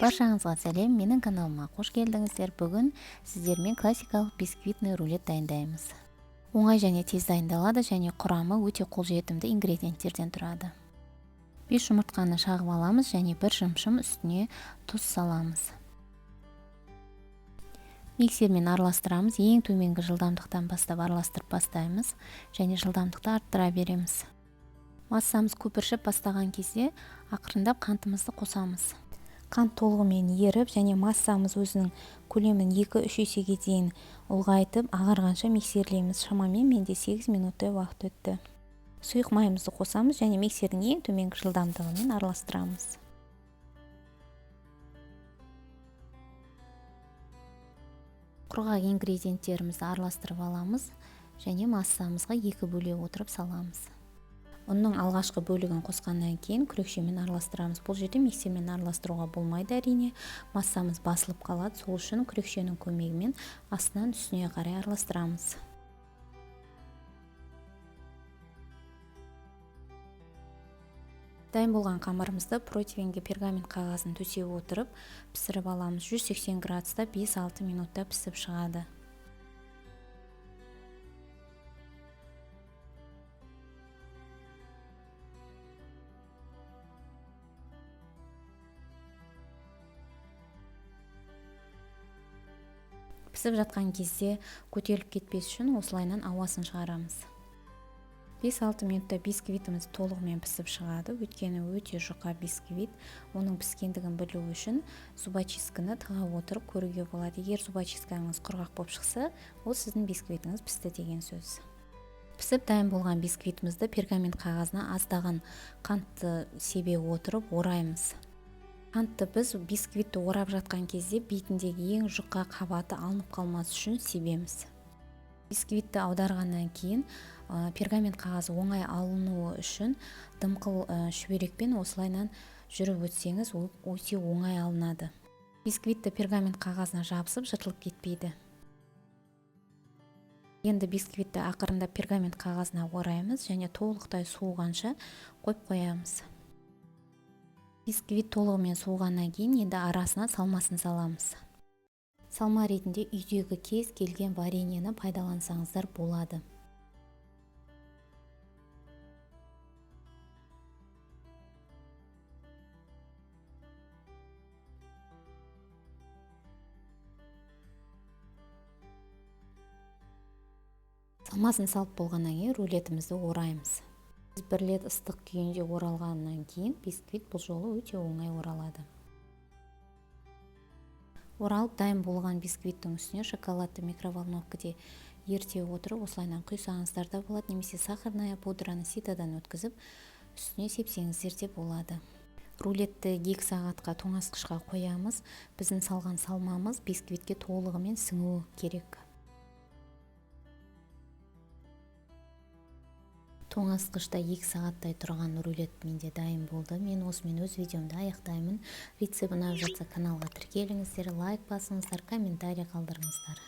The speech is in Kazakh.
Баршаңызға сәлем, менің каналыма қош келдіңіздер. Бүгін сіздермен классикалық бисквитный рулет дайындаймыз. Оңай және тез дайындалады және құрамы өте қолжетімді ингредиенттерден тұрады. 5 жұмыртқаны шағып аламыз және 1 шымшым үстіне тұз саламыз. Миксермен араластырамыз. Ең төменгі жылдамдықтан бастап араластырып бастаймыз және жылдамдықты арттыра береміз. Массамыз көпіршіп бастаған кезде ақырындап қантымызды қосамыз. Қант толығымен еріп және массамыз өзінің көлемін 2-3 есеге дейін ұлғайтып ағарғанша миксерлейміз. Шамамен менде 8 минуттай уақыт өтті. Сұйық майымызды қосамыз және миксердің ең төменгі жылдамдығымен араластырамыз. Құрғақ ингредиенттерімізді араластырып аламыз және массамызға 2 бөле отырып саламыз. Ұнның алғашқы бөлігін қосқаннан кейін күрекшемен араластырамыз. Бұл жерде миксермен араластыруға болмайды әрине. Массамыз басылып қалады. Сол үшін күрекшенің көмегімен астынан үстіне қарай араластырамыз. Дайын болған қамырымызды противенге пергамент қағазын төсеп отырып пісіріп аламыз. 180 градуста 5-6 минутта пісіп шығады. Пісіп жатқан кезде көтеріліп кетпес үшін осылайынан ауасын шығарамыз. 5-6 минутта бисквитіміз толығымен пісіп шығады. Өйткені өте жұқа бисквит. Оның піскендігін білу үшін зубочистканы тығып отырып көруге болады. Егер зубочисткаңыз құрғақ болып шықса, ол сіздің бисквитіңіз пісті деген сөз. Пісіп дайын болған бисквитімізді пергамент қағазына аздаған қантты себе отырып ораймыз. Қантты біз бисквитті орап жатқан кезде бетіндегі ең жұқа қабаты алынып қалмас үшін себеміз. Бисквитті аударғаннан кейін пергамент қағазы оңай алынуы үшін дымқыл шүберекпен осылайынан жүріп өтсеңіз, ол өте оңай алынады. Бисквитті пергамент қағазына жабысып жыртылып кетпейді. Енді бисквитті ақырындап пергамент қағазына ораймыз және толықтай суығанша қойып қоямыз. Бисквит толығымен суығаннан кейін енді арасына салмасын саламыз. Салма ретінде үйдегі кез келген вареньені пайдалансаңыздар болады. Салмасын салып болғаннан кейін рулетімізді ораймыз. Бір рет ыстық күйінде оралғаннан кейін бисквит бұл жолы өте оңай оралады. Оралып дайын болған бисквиттің үстіне шоколадты микроволновкада ерте отырып осылайынан құйсаңыздар да болады, немесе сахарная пудраны ситадан өткізіп үстіне сепсеңіздер де болады. Рулетті 2 сағатқа тоңазытқышқа қоямыз. Біздің салған салмамыз бисквитке толығымен сіңуі керек. Тоңазытқышта 2 сағаттай тұрған рулет менде дайын болды. Мен осымен өз видеомды аяқтаймын. Рецепті ұнап жатса каналға тіркеліңіздер, лайк басыңыздар, комментарий қалдырыңыздар.